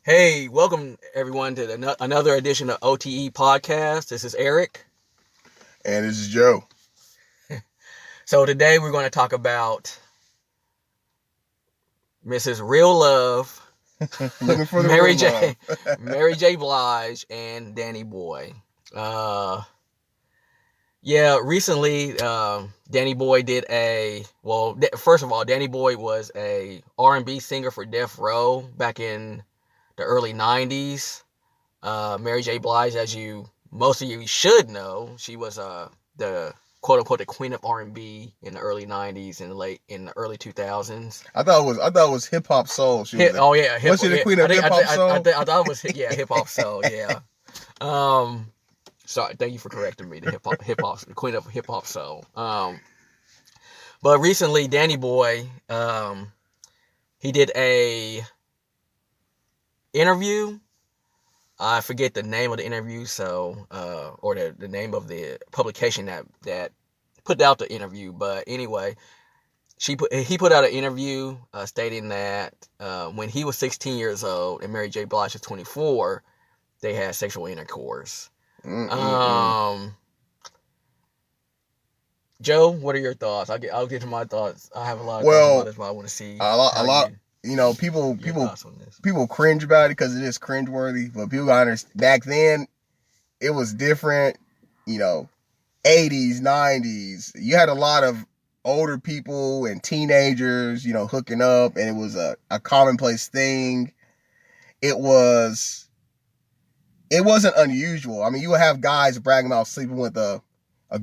Hey, welcome everyone to another edition of OTE Podcast. This is Eric. And this is Joe. So today we're going to talk about Mrs. Real Love, Looking for the Mary real J. love. Mary J. Blige, and Danny Boy. Recently, Danny Boy did first of all, Danny Boy was a R&B singer for Death Row back in the early 90s. Mary J. Blige, as most of you should know, she was the quote unquote the queen of R&B in the early 90s and in the early 2000s. I thought it was hip hop soul. Was she the queen of hip hop soul? I thought it was hip hop soul. Yeah. Sorry, thank you for correcting me. The the queen of hip hop soul. But recently, Danny Boy, he did a interview. I forget the name of the interview, or the name of the publication that put out the interview. But anyway, he put out an interview stating that when he was 16 years old and Mary J. Blige was 24, they had sexual intercourse. Joe, what are your thoughts? I'll get to my thoughts. I have a lot of thoughts about this, but I want to see a lot. People cringe about it because it is cringeworthy. But people gotta understand, back then it was different. 80s, 90s. You had a lot of older people and teenagers, hooking up, and it was a commonplace thing. It wasn't unusual. I mean, you would have guys bragging about sleeping with a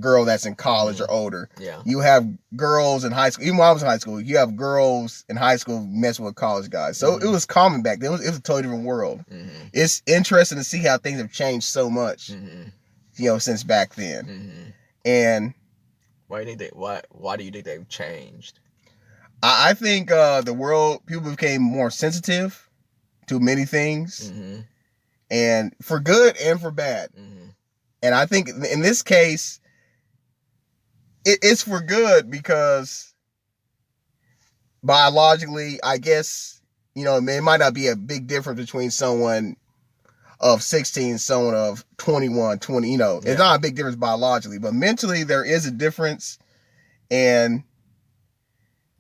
girl that's in college or older. Yeah. You have girls in high school. Even when I was in high school, you have girls in high school messing with college guys. So it was common back then. It was a totally different world. It's interesting to see how things have changed so much, since back then. And why do you think they've changed? I think people became more sensitive to many things, and for good and for bad. And I think in this case, it's for good because biologically, I guess, it might not be a big difference between someone of 16 and someone of 21, 20, It's not a big difference biologically, but mentally there is a difference, and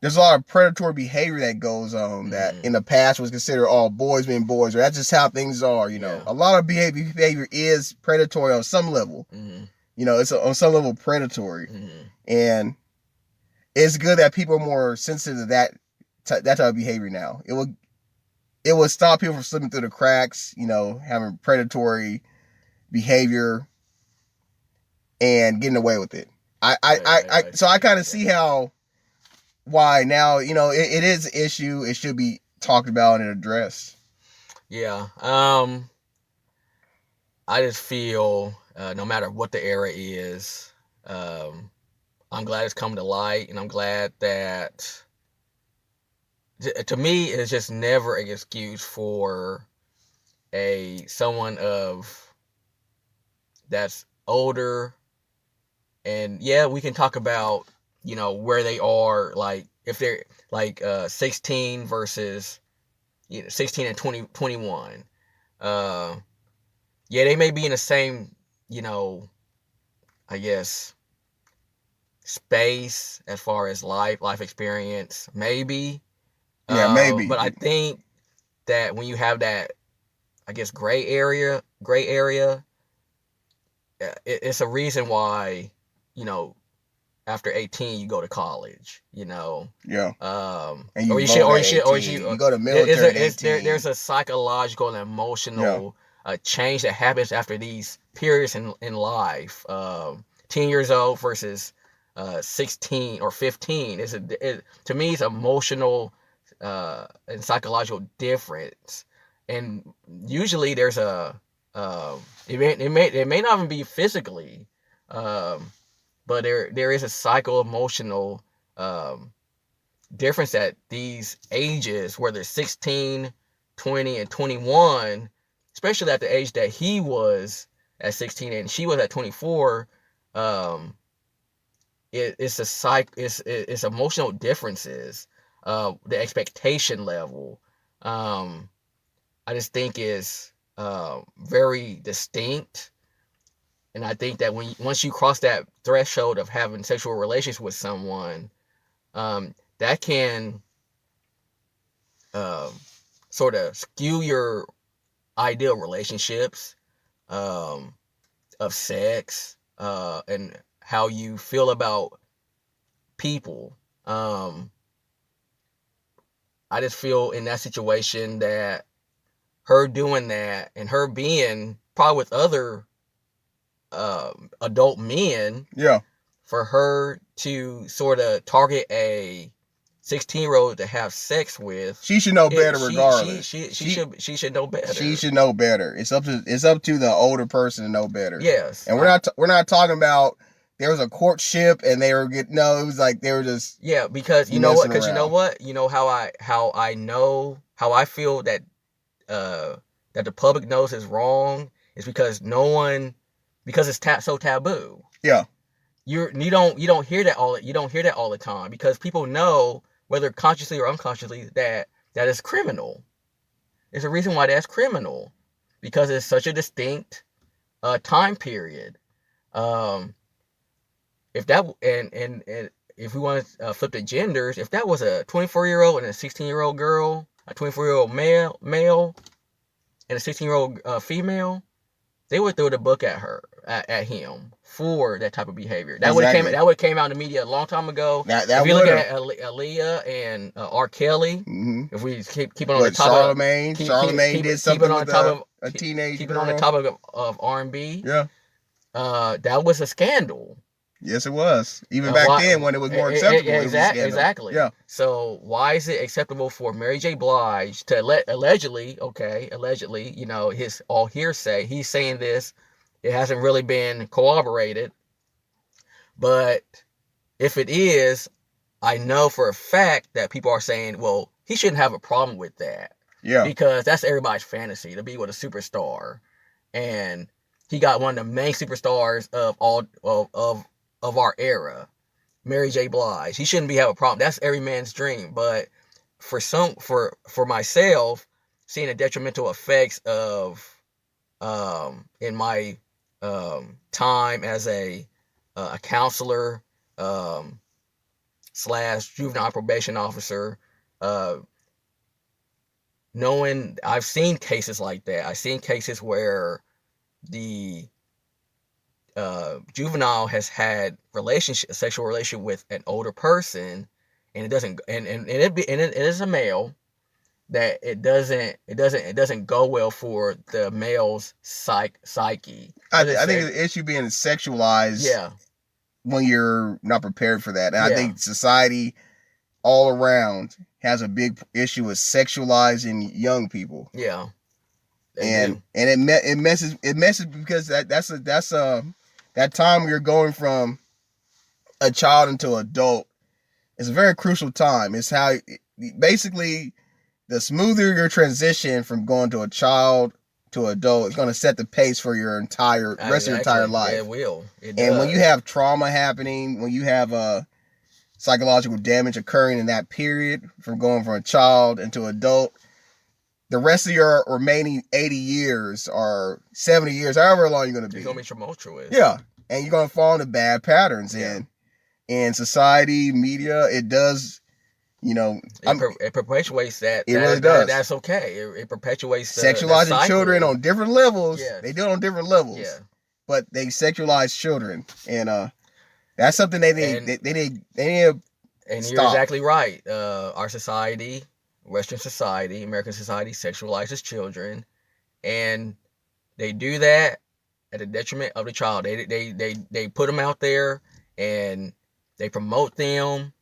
there's a lot of predatory behavior that goes on that in the past was considered all boys being boys, or that's just how things are, A lot of behavior is predatory on some level. It's on some level predatory. And it's good that people are more sensitive to that type of behavior now. It will stop people from slipping through the cracks, having predatory behavior and getting away with it. So I kind of see why now, it is an issue. It should be talked about and addressed. Yeah. I just feel no matter what the era is, I'm glad it's come to light, and I'm glad that, to me, it's just never an excuse for someone that's older. And yeah, we can talk about, where they are, like if they're like 16 versus 16 and 21. Yeah, they may be in the same, I guess, space as far as life experience, maybe. Yeah, maybe. But I think that when you have that, I guess, gray area, it's a reason why, after 18 you go to college, Yeah. And you go to military at 18. There's a psychological and emotional change that happens after these periods in life. 10 years old versus 16 or 15 to me it's emotional and psychological difference. And usually there's it may not even be physically, but there is a psycho-emotional difference at these ages, where they're 16, 20, and 21, especially at the age that he was at 16 and she was at 24. It's emotional differences, the expectation level, I just think is very distinct. And I think that once you cross that threshold of having sexual relations with someone, that can um, sort of skew your ideal relationships um, of sex and how you feel about people. I just feel in that situation that her doing that and her being probably with other adult men, Yeah. for her to sort of target a 16-year-old to have sex with, she should know better regardless. She should know better. She should know better. It's up to the older person to know better. Yes. And we're not talking about there was a courtship and they were getting, no, it was like they were just because you know what? Because you know around. what? You know how I know how I feel that that the public knows is wrong is because because it's so taboo. Yeah. You don't hear that all the time because people know, whether consciously or unconsciously, that is criminal. There's a reason why that's criminal, because it's such a distinct time period. If that and if we want to flip the genders, if that was a 24-year-old and a 16-year-old girl, a 24-year-old male and a 16-year-old female, they would throw the book at him for that type of behavior. That exactly. would have came out in the media a long time ago. If you look at Aaliyah and R. Kelly, if we keep on the topic, Charlemagne did something on with top of a teenage keep girl. it on the topic of R&B. Yeah, that was a scandal. Yes, it was. Even back then, when it was more acceptable, it was a scandal. Exactly. Yeah. So why is it acceptable for Mary J. Blige to allegedly, you know, his all hearsay, he's saying this, it hasn't really been corroborated, but if it is, I know for a fact that people are saying, well, he shouldn't have a problem with that. Yeah. Because that's everybody's fantasy, to be with a superstar, and he got one of the main superstars of our era, Mary J. Blige. He shouldn't have a problem. That's every man's dream. But for myself, seeing the detrimental effects of in my time as a counselor / juvenile probation officer, knowing I've seen cases like that. I've seen cases where the juvenile has had sexual relation with an older person, and it doesn't, and it is a male, that it doesn't go well for the male's psyche. I think the issue being sexualized. Yeah. When you're not prepared for that, and I think society all around has a big issue with sexualizing young people. Yeah. And it messes because that's that time where you're going from a child into adult. It's a very crucial time. It's how basically the smoother your transition from going to a child to adult, it's going to set the pace for your rest of your entire life. It will. And when you have trauma happening, when you have psychological damage occurring in that period from going from a child into adult, the rest of your remaining 80 years or 70 years, however long you're going to be. It's going to be tumultuous. Yeah. And you're going to fall into bad patterns. Yeah. And society, media, it does, you know. It perpetuates that. It really does. That's okay. It perpetuates sexualizing children on different levels. Yeah. They do it on different levels. Yeah. But they sexualize children. And that's something they need. They need to and stop. You're exactly right. Our society, Western society, American society, sexualizes children, and they do that at the detriment of the child. They put them out there and they promote them,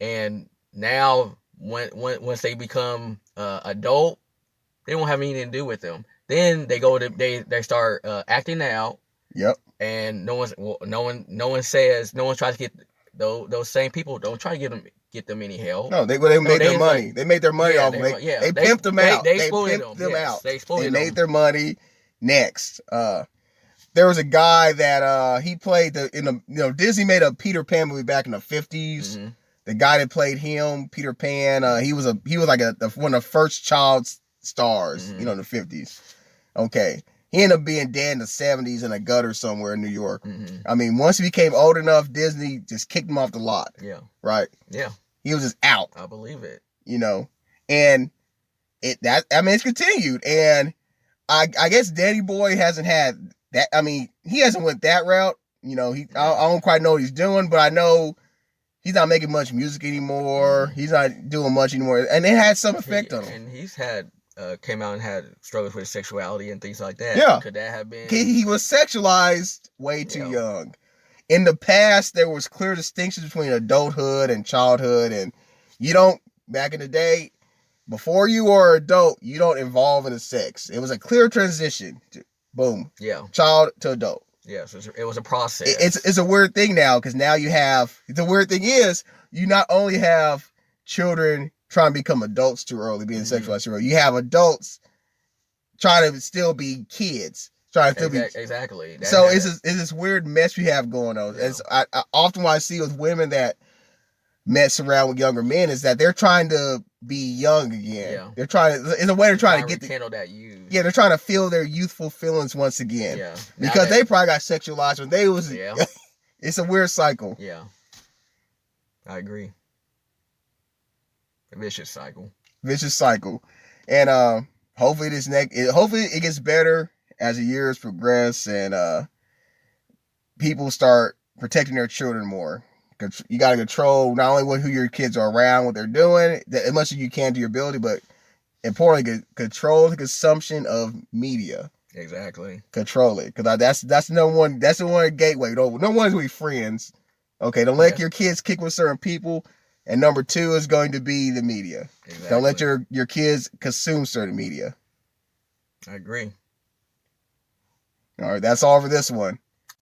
and now once they become adult, they won't have anything to do with them. Then they they start acting out. Yep. And no one tries to get those same people, don't try to get them any help. No, they made their money. Like, they made their money off. They pimped them out. They pimped them out. They made their money. Next, there was a guy that he played Disney made a Peter Pan movie back in the 50s. Mm-hmm. The guy that played him, Peter Pan, he was like one of the first child stars, Mhm. you know, in the 50s. Okay. He ended up being dead in the 70s in a gutter somewhere in New York. Mhm. I mean, once he became old enough, Disney just kicked him off the lot. Yeah. Right? Yeah. He was just out. I believe it. You know, and it's continued. And I guess Danny Boy hasn't had that. I mean, he hasn't went that route. You know, I don't quite know what he's doing, but I know he's not making much music anymore. Mhm. He's not doing much anymore, and it had some effect on him. And he's had came out and had struggles with sexuality and things like that. Yeah. Could that have been? He was sexualized way too young. In the past, there was clear distinctions between adulthood and childhood, and you don't, back in the day, before you were an adult, you don't involve in the sex. It was a clear transition. Boom. Yeah. Child to adult. Yeah, so it was a process. It's a weird thing now, because now you have, the weird thing is, you not only have children trying to become adults too early, being sexualized too early, you have adults trying to still be kids. Trying to be exactly. So it's this weird mess we have going on. Yeah. And I often what I see with women that mess around with younger men is that they're trying to be young again. Yeah. They're trying to, in a way, they're trying to get rekindle that youth. Yeah, they're trying to feel their youthful feelings once again. Yeah. Because they probably got sexualized when they was. Yeah. It's a weird cycle. Yeah. I agree. A vicious cycle. Vicious cycle. And hopefully hopefully it gets better as the years progress, and people start protecting their children more. You got to control not only who your kids are around, what they're doing, as much as you can to your ability, but importantly, control the consumption of media. Exactly. Control it, because that's the one gateway. No one's with friends. Okay, don't let your kids kick with certain people. And number 2 is going to be the media. Exactly. Don't let your kids consume certain media. I agree. All right, that's all for this one.